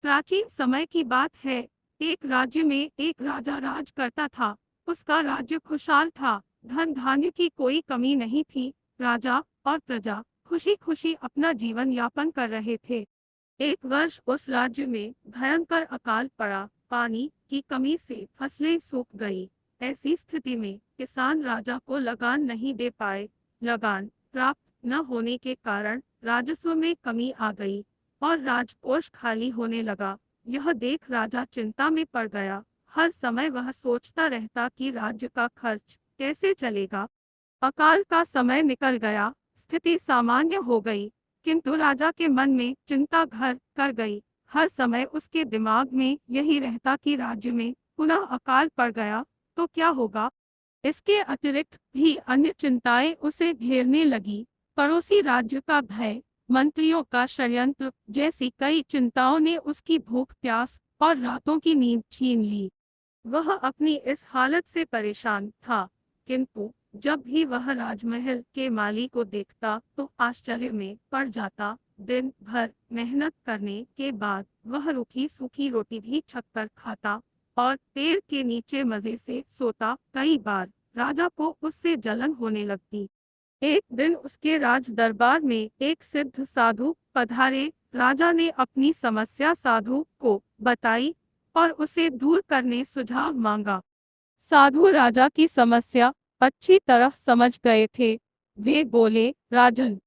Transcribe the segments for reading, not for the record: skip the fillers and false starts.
प्राचीन समय की बात है। एक राज्य में एक राजा राज करता था। उसका राज्य खुशहाल था। धन धान्य की कोई कमी नहीं थी। राजा और प्रजा खुशी खुशी अपना जीवन यापन कर रहे थे। एक वर्ष उस राज्य में भयंकर अकाल पड़ा। पानी की कमी से फसलें सूख गई। ऐसी स्थिति में किसान राजा को लगान नहीं दे पाए। लगान प्राप्त न होने के कारण राजस्व में कमी आ गई और राजकोष खाली होने लगा। यह देख राजा चिंता में पड़ गया। हर समय वह सोचता रहता कि राज्य का खर्च कैसे चलेगा। अकाल का समय निकल गया। स्थिति सामान्य हो गई, किंतु राजा के मन में चिंता घर कर गई। हर समय उसके दिमाग में यही रहता कि राज्य में पुनः अकाल पड़ गया तो क्या होगा। इसके अतिरिक्त भी अन्य चिंताएं उसे घेरने लगी। पड़ोसी राज्य का भय, मंत्रियों का षड्यंत्र जैसी कई चिंताओं ने उसकी भूख प्यास और रातों की नींद छीन ली। वह अपनी इस हालत से परेशान था, किंतु जब भी वह राजमहल के माली को देखता तो आश्चर्य में पड़ जाता। दिन भर मेहनत करने के बाद वह रूखी सूखी रोटी भी छककर खाता और पेड़ के नीचे मजे से सोता। कई बार राजा को उससे जलन होने लगती। एक दिन उसके राज दरबार में एक सिद्ध साधु पधारे। राजा ने अपनी समस्या साधु को बताई और उसे दूर करने सुझाव मांगा। साधु राजा की समस्या अच्छी तरह समझ गए थे। वे बोले, राजन,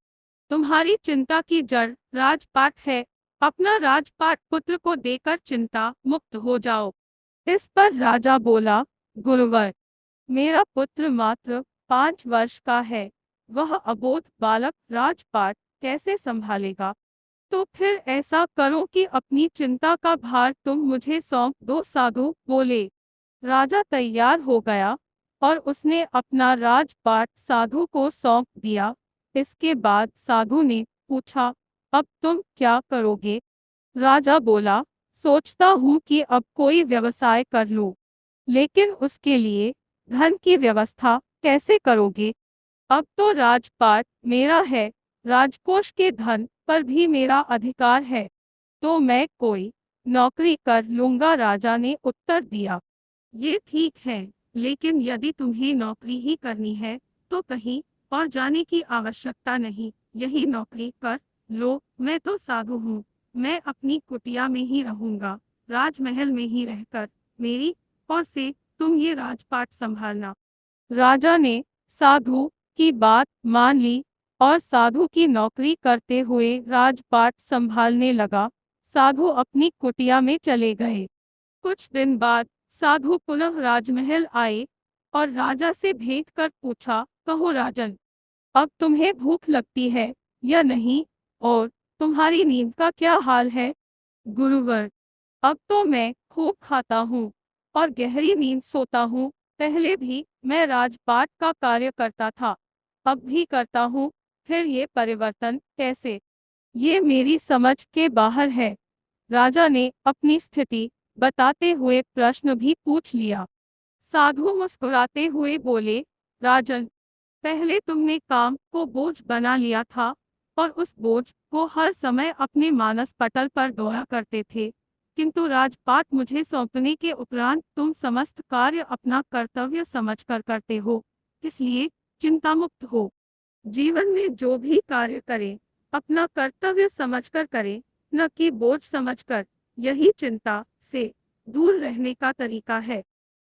तुम्हारी चिंता की जड़ राजपाट है। अपना राजपाट पुत्र को देकर चिंता मुक्त हो जाओ। इस पर राजा बोला, गुरुवर, मेरा पुत्र मात्र 5 वर्ष का है। वह अबोध बालक राजपाट कैसे संभालेगा। तो फिर ऐसा करो कि अपनी चिंता का भार तुम मुझे सौंप दो। साधु बोले। राजा तैयार हो गया और उसने अपना राजपाट साधु को सौंप दिया। इसके बाद साधु ने पूछा, अब तुम क्या करोगे। राजा बोला, सोचता हूँ कि अब कोई व्यवसाय कर लूं, लेकिन उसके लिए धन की व्यवस्था कैसे करोगे। अब तो राजपाट मेरा है, राजकोष के धन पर भी मेरा अधिकार है, तो मैं कोई नौकरी कर लूंगा। राजा ने उत्तर दिया, ये ठीक है, लेकिन यदि तुम्हें नौकरी ही करनी है तो कहीं और जाने की आवश्यकता नहीं। यही नौकरी कर लो। मैं तो साधु हूँ, मैं अपनी कुटिया में ही रहूंगा। राजमहल में ही रहकर मेरी और से तुम ये राजपाट संभालना। राजा ने साधु की बात मान ली और साधु की नौकरी करते हुए राजपाट संभालने लगा। साधु अपनी कुटिया में चले गए। कुछ दिन बाद साधु पुनः राजमहल आए और राजा से भेंट कर पूछा, कहो राजन, अब तुम्हें भूख लगती है या नहीं, और तुम्हारी नींद का क्या हाल है। गुरुवर, अब तो मैं खूब खाता हूँ और गहरी नींद सोता हूँ। पहले भी मैं राजपाट का कार्य करता था, अब भी करता हूँ। फिर ये परिवर्तन कैसे, ये मेरी समझ के बाहर है। राजा ने अपनी स्थिति बताते हुए प्रश्न भी पूछ लिया। साधु मुस्कुराते हुए बोले, राजन, पहले तुमने काम को बोझ बना लिया था और उस बोझ को हर समय अपने मानस पटल पर ढोया करते थे, किंतु राजपाट मुझे सौंपने के उपरांत तुम समस्त कार्य अपना कर्तव्य समझकर करते हो, इसलिए चिंता मुक्त हो। जीवन में जो भी कार्य करें अपना कर्तव्य समझकर करें, न कि बोझ समझकर। यही चिंता से दूर रहने का तरीका है।